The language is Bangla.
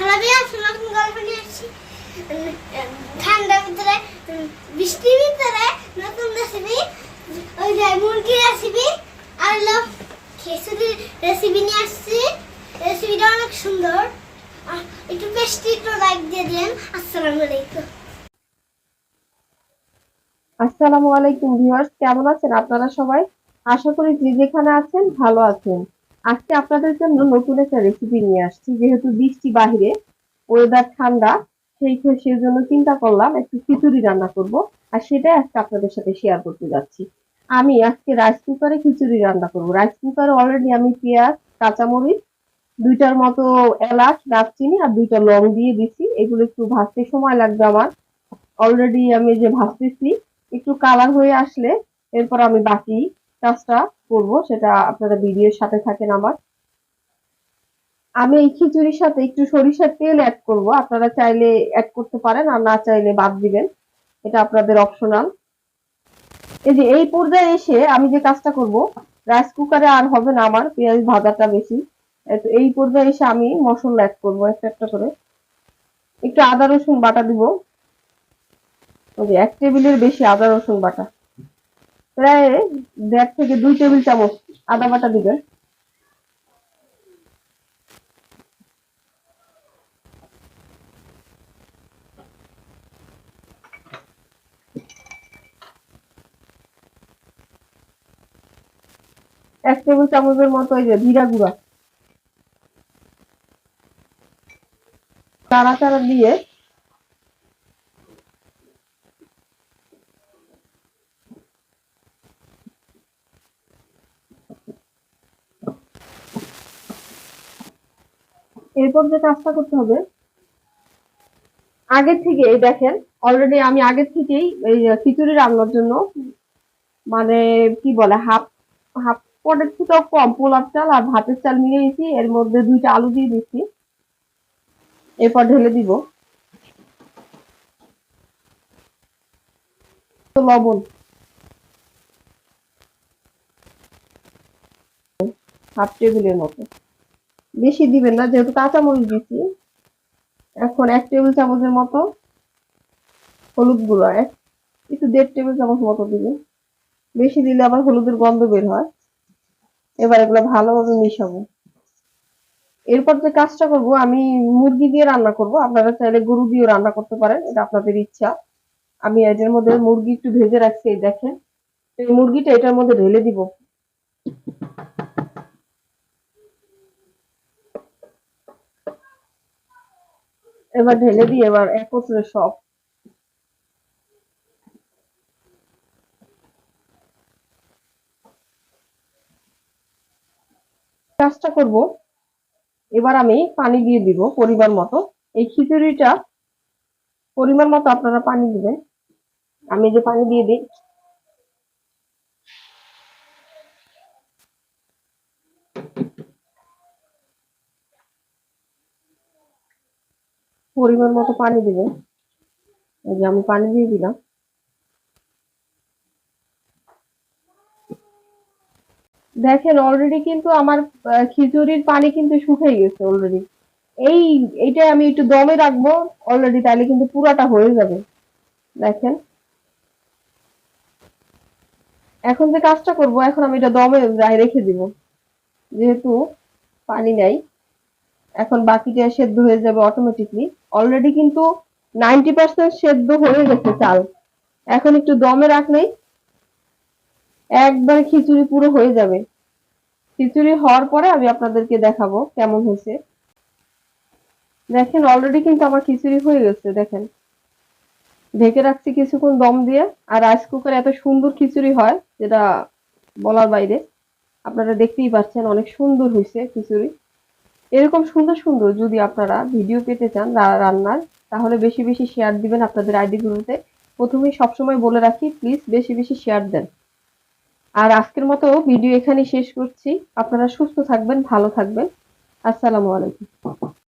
হ্যালো ভিউয়ার্স, নতুন গল্প নিয়ে আসছি। ঠান্ডার ভিতরে, বৃষ্টির ভিতরে নতুন রেসিপি, ওই যে মুরগির রেসিপি আর খিচুড়ির রেসিপি নিয়ে আসছি। রেসিপিটা অনেক সুন্দর, একটু পেস্টি একটু লাইক দিয়ে দিন। আসসালামু আলাইকুম। আসসালামু আলাইকুম ভিউয়ার্স, কেমন আছেন আপনারা সবাই? আশা করি যে যেখানে আছেন ভালো আছেন। আজকে আপনাদের জন্য নতুন একটা রেসিপি নিয়ে আসছি। যেহেতু বৃষ্টি বাহিরে, ওয়েদার ঠান্ডা, সেই জন্য চিন্তা করলাম একটু খিচুড়ি রান্না করব, আর সেটাই আজকে আপনাদের সাথে শেয়ার করতে যাচ্ছি। আমি আজকে রাইস কুকারে খিচুড়ি রান্না করব। রাইস কুকারে অলরেডি আমি পেঁয়াজ, কাঁচামরিচ, দুইটার মতো এলাচ, দারচিনি আর দুইটা লং দিয়ে দিছি। এগুলো একটু ভাজতে সময় লাগবে আমার। অলরেডি আমি যে ভাজতেছি, একটু কালার হয়ে আসলে এরপর আমি বাকি কাজটা করব, সেটা আপনারা ভিডিওর সাথে থাকেন আমার। আমি এই খিচুড়ির সাথে একটু সরিষার তেল অ্যাড করব, আপনারা চাইলে অ্যাড করতে পারেন আর না চাইলে বাদ দিবেন, এটা আপনাদের অপশনাল। এই যে এই পর্যায়ে এসে আমি যে কাজটা করব, রাইস কুকারে আর হবে না আমার পেঁয়াজ ভাজাটা বেশি। এই পর্যায়ে এসে আমি মশলা অ্যাড করব একটা একটা করে। একটু আদা রসুন বাটা দিব, ওই যে 1 টেবিলের বেশি আদা রসুন বাটা, প্রায় 1.5 থেকে 2 টেবিল চামচ আদা বাটা দিবেন। এক টেবিল চামচের মতো এই যে জিরা গুঁড়া, নাড়াচাড়া দিয়ে এরপর যে কাজটা করতে হবে, আগের থেকে এই দেখেন অলরেডি আমি আগের থেকেই এই খিচুড়ি রান্নার জন্য, মানে কি বলে, হাফ হাফ পটের থেকেও কম পোলার চাল আর ভাতের চাল মিলিয়েছি, এর মধ্যে 2টা আলু দিয়ে দিচ্ছি। এরপর ঢেলে দিব লবণ, হাফ টেবিলের মতো, বেশি দিবেন না যেহেতু কাঁচামরিচ দিচ্ছি। এখন 1 টেবিল চামচের মতো হলুদ গুঁড়ো, একটু 1.5 টেবিল চামচ মতো দিবেন, বেশি দিলে আবার হলুদের গন্ধ বের হয়। এবার এগুলো ভালোভাবে মিশাবো। এরপর যে কাজটা করব, আমি মুরগি দিয়ে রান্না করব, আপনারা চাইলে গরু দিয়েও রান্না করতে পারেন, এটা আপনাদের ইচ্ছা। আমি এর মধ্যে মুরগি একটু ভেজে রাখছি, এই দেখেন। এই মুরগিটা এটার মধ্যে ঢেলে দিব। এবার ঢেলে দিয়ে এবার একত্রে সব কাজটা করব। এবার আমি পানি দিয়ে দিব পরিমাণ মতো। এই খিচুড়িটা পরিমাণ মতো আপনারা পানি দিবেন। আমি যে পানি দিয়ে দিই, পরিমাণ মতো পানি দিবেন। এই যে আমি পানি দিয়ে দিলাম। দেখেন অলরেডি কিন্তু আমার খিচুড়ির পানি কিন্তু শুকিয়ে গেছে অলরেডি। এইটা আমি একটু দমে রাখবো অলরেডি, তাহলে কিন্তু পুরাটা হয়ে যাবে। দেখেন এখন যে কাজটা করব, এখন আমি এটা দমে রেখে দিব, যেহেতু পানি নাই। এখন বাকিটা সেদ্ধ হয়ে যাবে অটোমেটিকলি। অলরেডি কিন্তু 90% সেদ্ধ হয়ে গেছে চাল। এখন একটু দমে রাখলেই একবার খিচুড়ি পুরো হয়ে যাবে। খিচুড়ি হওয়ার পরে আমি আপনাদেরকে দেখাবো কেমন হয়েছে। দেখেন অলরেডি কিন্তু আমার খিচুড়ি হয়ে গেছে, দেখেন ঢেকে রাখছি কিছুক্ষণ দম দিয়ে। আর রাইস কুকারে এত সুন্দর খিচুড়ি হয় যেটা বলার বাইরে। আপনারা দেখতেই পাচ্ছেন অনেক সুন্দর হয়েছে খিচুড়ি। এরকম সুন্দর সুন্দর যদি আপনারা ভিডিও পেতে চান রান্নার, তাহলে বেশি বেশি শেয়ার দিবেন আপনাদের আইডি গুলোতে। প্রথমেই সবসময় বলে রাখি, প্লিজ বেশি বেশি শেয়ার দেন। আর আজকের মতো ভিডিও এখানেই শেষ করছি। আপনারা সুস্থ থাকবেন, ভালো থাকবেন। আসসালামু আলাইকুম।